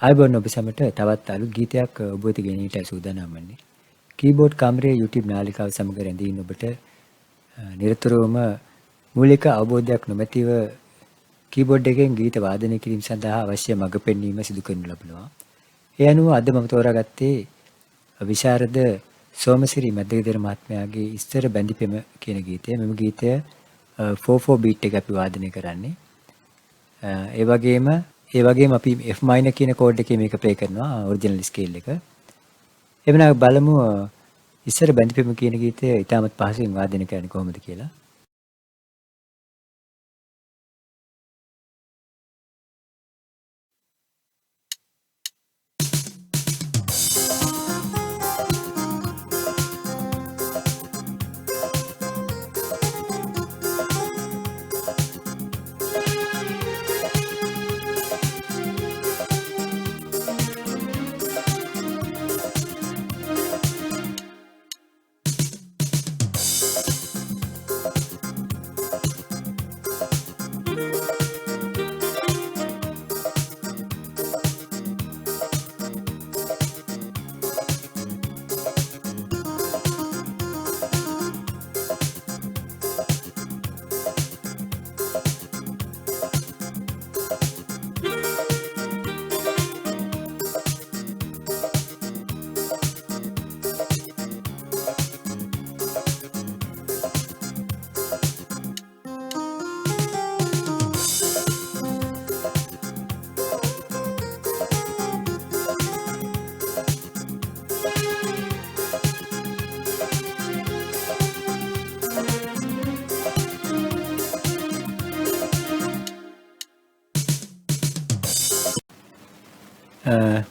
ආයුබෝවන් ඔබ සැමට තවත් අලුත් ගීතයක් ඔබ වෙත ගෙනීමට සූදානම් වන්නේ. කීබෝඩ් කාමරයේ YouTube නාලිකාව සමග රැඳී ඉන්න ඔබට නිරතුරුවම මූලික අවබෝධයක් නොමැතිව කීබෝඩ් එකෙන් ගීත වාදනය කිරීම සඳහා අවශ්‍ය මඟ පෙන්වීම සිදු කරනු ලබනවා. ඒ අනුව අද මම තෝරාගත්තේ විශාරද සෝමසිරි මැද්දේදර මහත්මයාගේ ඉස්තර බැඳිපෙම කියන ගීතය. මෙම ගීතය 4/4 බීට් එක අපි වාදනය කරන්නේ. ඒ වගේම අපි F minor කියන කෝඩ් එකේ මේක ප්ලේ කරනවා ඔරිජිනල් ස්කේල් එක. එවනම් බලමු ඉස්සර බැඳිපෙම කියන ගීතය ඉතාමත් පහසුවෙන් වාදනය කරන්නේ කොහොමද කියලා.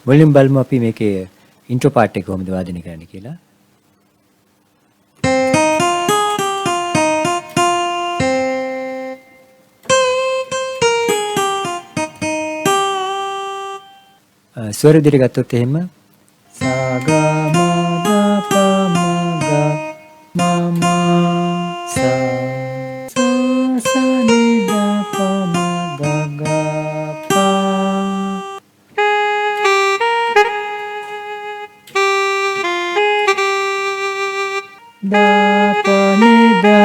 මුලින්ම බලමු අපි මේකේ ඉන්ට්‍රෝ පාර්ට් එක කොහොමද වාදනය කරන්නේ කියලා. ස්වර විදිහට ගත්තොත් එහෙම සා ගා මා දා පා මා ගා මා මා සා සා නි දා පා මා ගා ගා පා da pa ni da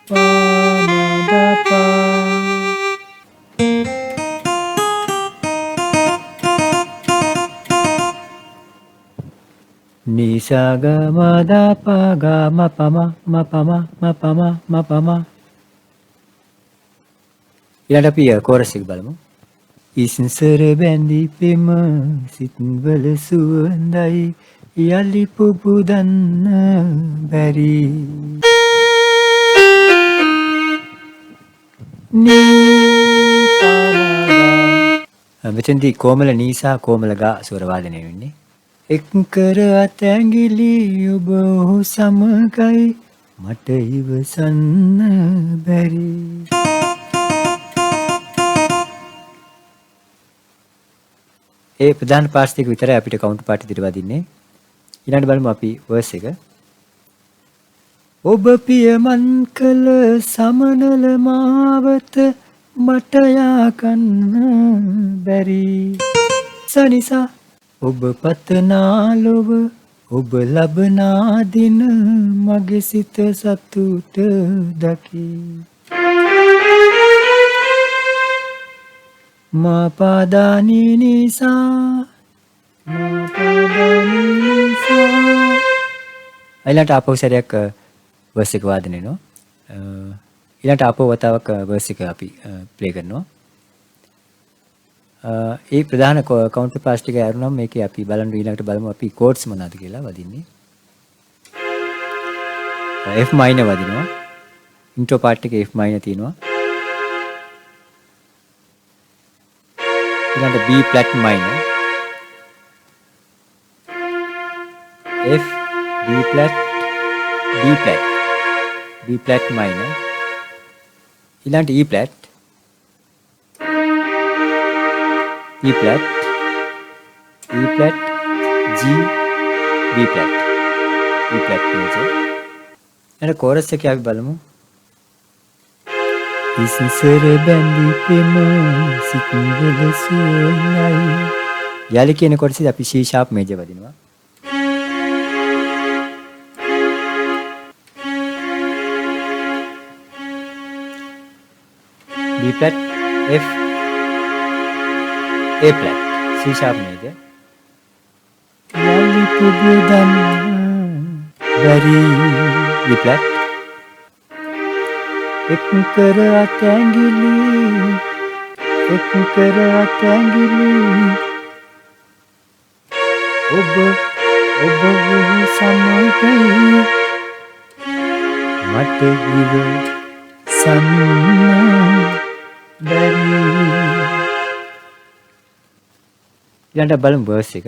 pa ma da pa ni sa ga ma da pa ga ma pa ma ma pa ma ma pa ma ma pa ma ඊළඟට අපි කෝරස් එක බලමු. ඉස්සර බැඳි පෙම සිත්වල සුවඳයි යලි පුබුදන්න බැරි මෙතෙන්දී කොමල නීසා කොමල ගා ස්වර වාදනය වෙන්නේ. එක් කර අත ඇඟිලි ඔබ ඔහු සමගයි මට ඉවසන්න බැරි. ඒ ප්‍රධාන පාර්ට් එක විතරයි අපිට කවුන්ටර් පාර්ට් ඉදිරිය වදින්නේ. ඊළඟට බලමු අපි වර්ස් එක. ඔබ පියමන් කළ සමනල මාවත මට යා ගන්න බැරි. සනිසා ඔබ පතනා ලොව ඔබ ලබනා දින මගේ සිත සතුට දකි. මා පාදානි නිසා ඊළඟට ආපහු සැරයක් වර්ස් එක වාදනය වෙනවා. ඊළඟට ආපහු වතාවක් වර්ස් එක අපි ප්ලේ කරනවා. ඒ ප්‍රධාන කවුන්ටර් පාර්ට් එක ඇරුණාම මේකේ අපි බලන්න ඊළඟට බලමු අපි කෝඩ්ස් මොනවද කියලා වදින්නේ. F minor වදිනවා. ඉන්ට්‍රෝ පාර්ට් එකේ F minor තියෙනවා. ඊළඟට B flat minor F B flat minor ඊළඟට E flat G B flat major. ඊළඟ කෝරස් එකේ අපි බලමු ඉස්සර බැඳි පෙම සිත්වල සුවඳයි. යාලි කියන කොටසෙදි අපි C sharp major වදිනවා. B flat F A flat C sharp major. යාලි පුබුදන් බැරි B flat එක් කර අතැඟිලි ඔබ සමගයි මට ඉව සම්මා බැරි. ඊළඟට බලමු verse එක.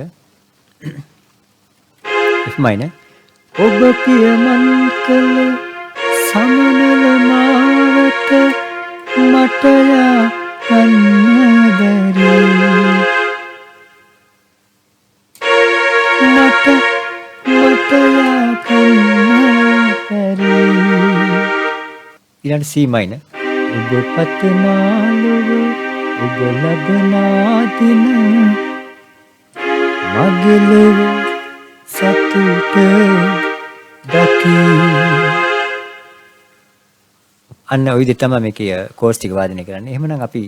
F minor. ඔබ පියමන් කළ සමනල මාවත මට යන්න බැරි. මට යන්න බැරි. ඊළඟට C minor. ඔබ පතනා ලොව ඔබ ලබනා දින මගේ ලොව සතුට දකි. අන්න ওই විදිහට තමයි මේකේ කෝස් ටික වාදනය කරන්නේ. එහෙමනම් අපි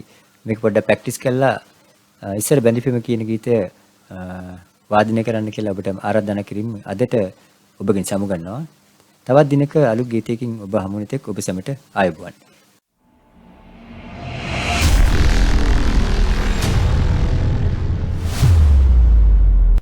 මේක පොඩ්ඩක් ප්‍රැක්ටිස් කරලා ඉස්සර බැඳිපෙම කියන ගීතය වාදනය කරන්න කියලා ඔබට ආරාධනා කිරීම අදට ඔබගෙන් සමුගන්නවා. තවත් දිනක අලුත් ගීතයකින් ඔබ හමු වෙන තෙක් ඔබ සැමට ආයුබෝවන්.